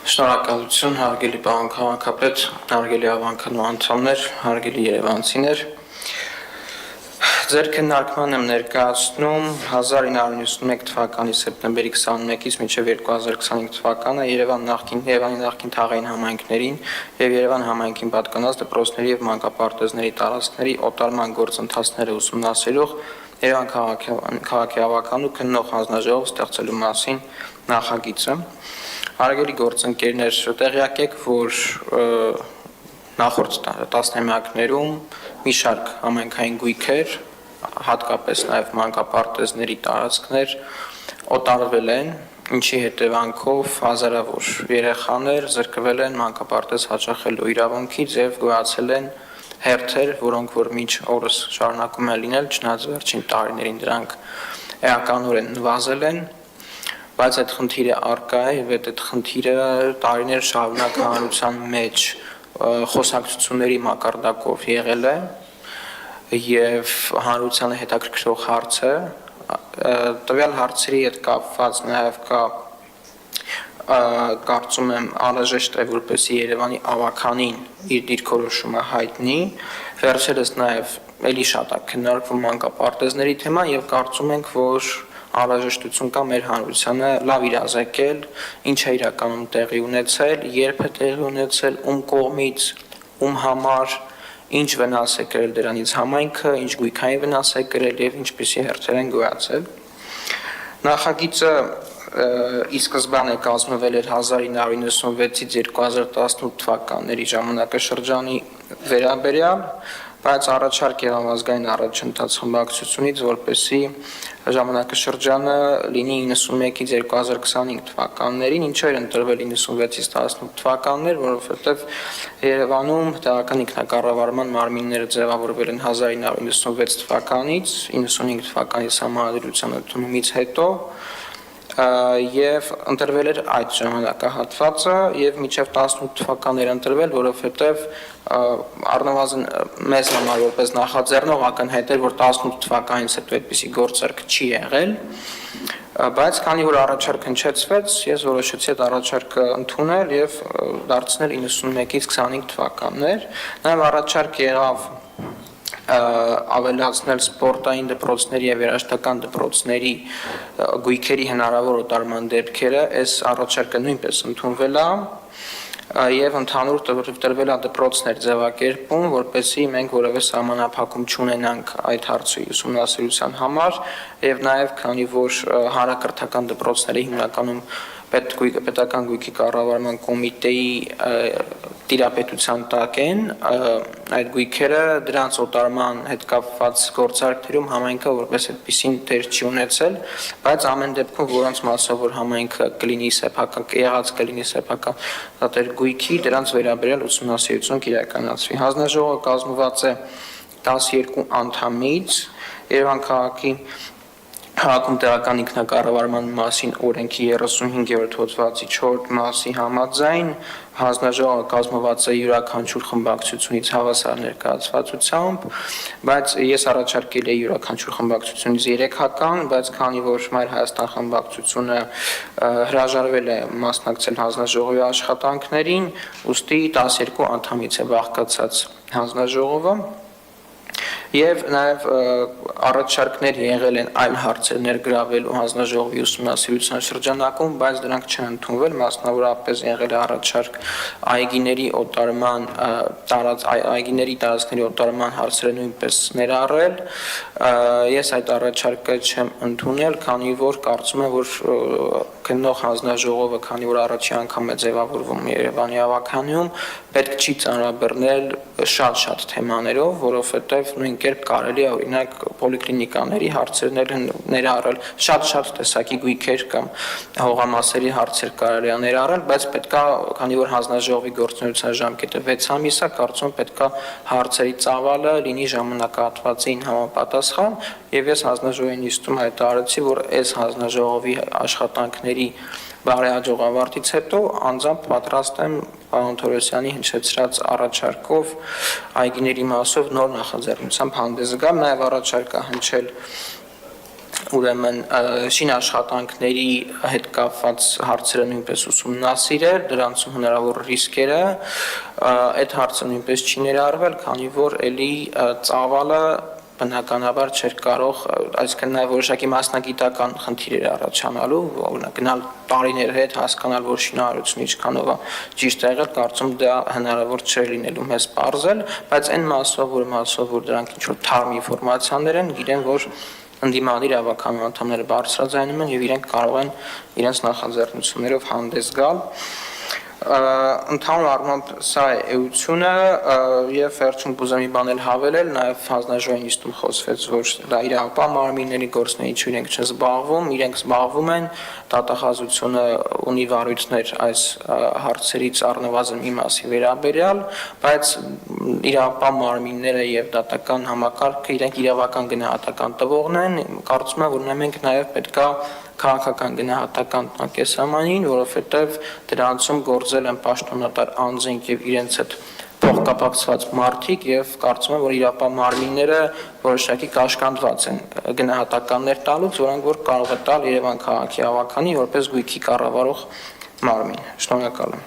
Շնորհակալություն, հարգելի պարոն քաղաքապետ, հարգելի ավանդական անդամներ, հարգելի երևանցիներ։ Ձեր քննարկման եմ ներկայացնում 1991 թվականի սեպտեմբերի 21-ից մինչև 2025 թվականը Երևանի նախկին թաղային համայնքներին եւ Երևան համայնքին պատկանած դպրոցների եւ մանկապարտեզների տարածքների օտարման գործընթացները ուսումնասիրող Երևան քաղաքի ավականու քննող հանձնաժողով ստեղծելու մասին նախագիծը։ Հարգելի գործընկերներ, տեղյակ եք, որ նախորդ տասնամյակներում մի շարք համայնքային գույքեր, հատկապես նաև մանկապարտեզների տարածքներ օտարվել են, ինչի հետևանքով հազարավոր երեխաներ զրկվել են մանկապարտեզ հաճախելու իրավունքից եւ գոյացել են հերթեր, որոնք որ մինչ օրս շարունակում են լինել, չնայած վերջին տարիներին դրանք էականորեն նվազել են, բայց այդ խնդիրը առկա է եւ այդ խնդիրը տարիներ շարունակ հանրության մեջ խոսակցությունների մակարդակով եղել է եւ հանրությանը հետաքրքրող հարց է տվյալ հարցերի հետ կապված նաեւ կա կարծում եմ անհրաժեշտ է որպեսզի Երևանի ավականին իր դիրքորոշումը հայտնի վերջերս նաեւ էլի շատ է քննարկվում մանկապարտեզների թեման եւ կարծում ենք որ անհրաժեշտություն կա մեր հանրությանը լավ իրազեկել ինչ է իրականում տեղի ունեցել երբ է տեղի ունեցել ում կողմից ում համար ինչ վնաս է կրել դրանից համայնքը ինչ գույքային վնաս է կրել եւ ինչպիսի հերթեր են գոյացել նախագիծը ի սկզբանե կազմվել էր 1996-ից 2018 թվականների ժամանակաշրջանի վերաբերյալ բայց առաջարկ եղավ ազգային առաջընթաց խմբակցությունից որպեսզի ժամանակաշրջանը լինի 91-ից 2025 թվականներին ինչեր ընտրվել 96-ից 18 թվականներ որովհետև Երևանում տեղական ինքնակառավարման մարմինները ձևավորվել են 1996 թվականից 95 թվականի սահմանադրության ընդունումից հետո եւ ընտրվել էր այդ ժամանակահատվածը եւ մինչեւ 18 թվականներ ընտրվել, որովհետեւ առնվազն մեզ համար որպես նախաձեռնող ակնհայտ էր, որ 18 թվականից հետո այդպիսի գործարք չի եղել, բայց քանի որ առաջարկ հնչեցվեց, ես որոշեցի այդ առաջարկը ընդունել եւ դարձնել 91-ից 25 թվականներ, նաեւ առաջարկ եղավ ավելացնել սպորտային դպրոցների եւ երաժշտական դպրոցների գույքերի հնարավոր օտարման դեպքերը, այս առաջարկը նույնպես ընդունվել է եւ ընդհանուր տրվել է դպրոցներ ձևակերպում, որպեսզի մենք որևէ սահմանափակում չունենանք այդ հարցի ուսումնասիրության համար եւ նաեւ քանի որ հանրակրթական դպրոցները հիմնականում պետական գույքի կառավարման կոմիտեի տիրապետության տակ են այդ գույքերը դրանց օտարման հետ կապված գործարքներում համայնքը որպես այդպեսին դեր չի ունեցել, բայց ամեն դեպքում որոնց մասով որ համայնքը կլինի սեփական եղած կլինի սեփական դատեր գույքի դրանց վերաբերյալ ուսումնասիրություն կիրականացվի։ Հանձնաժողովը կազմված է 12 անդամից Երևան քաղաքում տեղական ինքնակառավարման մասին օրենքի 35-րդ հոդվածի 4 մասի համաձայն հանձնաժողովը կազմված է յուրաքանչյուր խմբակցությունից հավասար ներկայացվածությամբ, բայց ես առաջարկել եմ յուրաքանչյուր խմբակցությունից 3-ական, բայց քանի որ Մայր Հայաստան խմբակցությունը հրաժարվել է մասնակցել հանձնաժողովի աշխատանքներին, ուստի 12 անդամից է բաղկացած հանձնաժողովը Եվ նաև առաջարկներ եղել են այլ հարցեր ներգրավելու հանձնաժողովի ուսումնասիրության շրջանակում, բայց դրանք չեն ընդունվել, մասնավորապես եղել է առաջարկ այգիների օտարման այգիների տարածքների օտարման հարցերը նույնպես ներառել։ Ես այդ առաջարկը չեմ ընդունել, քանի որ կարծում եմ, որ քննող հանձնաժողովը, քանի որ առաջի անգամ է ձևավորվում Երևանի ավականիում, պետք չի ծանրաբեռնել շատ թեմաներով, որովհետև նույն կերպ կարելի է օրինակ պոլիկլինիկաների հարցեր ներառել, շատ տեսակի գույքեր կամ հողամասերի հարցեր կարելի է ներառել, բայց պետքա, քանի որ հանձնաժողովի գործունեության ժամկետը 6 ամիս է, կարծում պետքա հարցերի ծավալը լինի ժամանակահատվածին համապատասխան, եւ ես հանձնաժողովի նիստում հայտարարեցի, որ այս հանձնաժողովի աշխատանքների բարեհաջող ավարտից հետո անձամբ պատրաստ եմ պարոն Թորոսյանի հնչեցրած առաջարկով այգիների մասով նոր նախաձեռնությամբ հանդես գալ, նաև առաջարկա հնչել ուրեմն շինաշխատանքների հետ կապված հարցերը նույնպես ուսումնասիրել, դրանցում հնարավոր ռիսկերը, այդ հարցը նույնպես չի ներառվել, քանի որ էլի ծավալը բնականաբար չէր կարող, այսինքն նաև որոշակի մասնագիտական խնդիրեր առաջանալու, օրինակ գնալ տարիներ հետ հասկանալ, որ շինարարությունը ինչքանով է ճիշտ է եղել, կարծում դա հնարավոր չէր լինելու մեզ պարզել, բայց այն մասով, որ դրանք ինչ-որ թարմ ինֆորմացիաներ են, գիտեն, որ ընդդիմադիր ավականության անդամները բարձրաձայնում են եւ իրենք կարող են իրենց նախաձեռնություններով հանդես գալ ընդհանուր առմամբ սա է էությունը եւ վերջում կուզեմ մի բան էլ հավելել նաեւ հանձնաժողովի նիստում խոսվեց որ դա իրավապահ մարմինների գործունեություն իրենք չզբաղվում իրենք զբաղվում են դատախազությունը ունի վարույթներ այս հարցերից առնվազն մի մասի վերաբերյալ բայց իրավապահ մարմինները եւ դատական համակարգը իրենք իրավական գնահատական տվողն են կարծում եմ որ մենք նաեւ պետքա քաղաքական գնահատական տնտեսամանին, որովհետև դրանցում գործել են պաշտոնատար անձինք եւ իրենց հետ փոխկապակցված մարդիկ եւ կարծում եմ որ իրավապահ մարմինները որոշակի կաշկանդված են գնահատականներ տալուց, որոնք որ կարող է տալ Երևան քաղաքի ավականին որպես գույքի կառավարող մարմին։ Շնորհակալ եմ։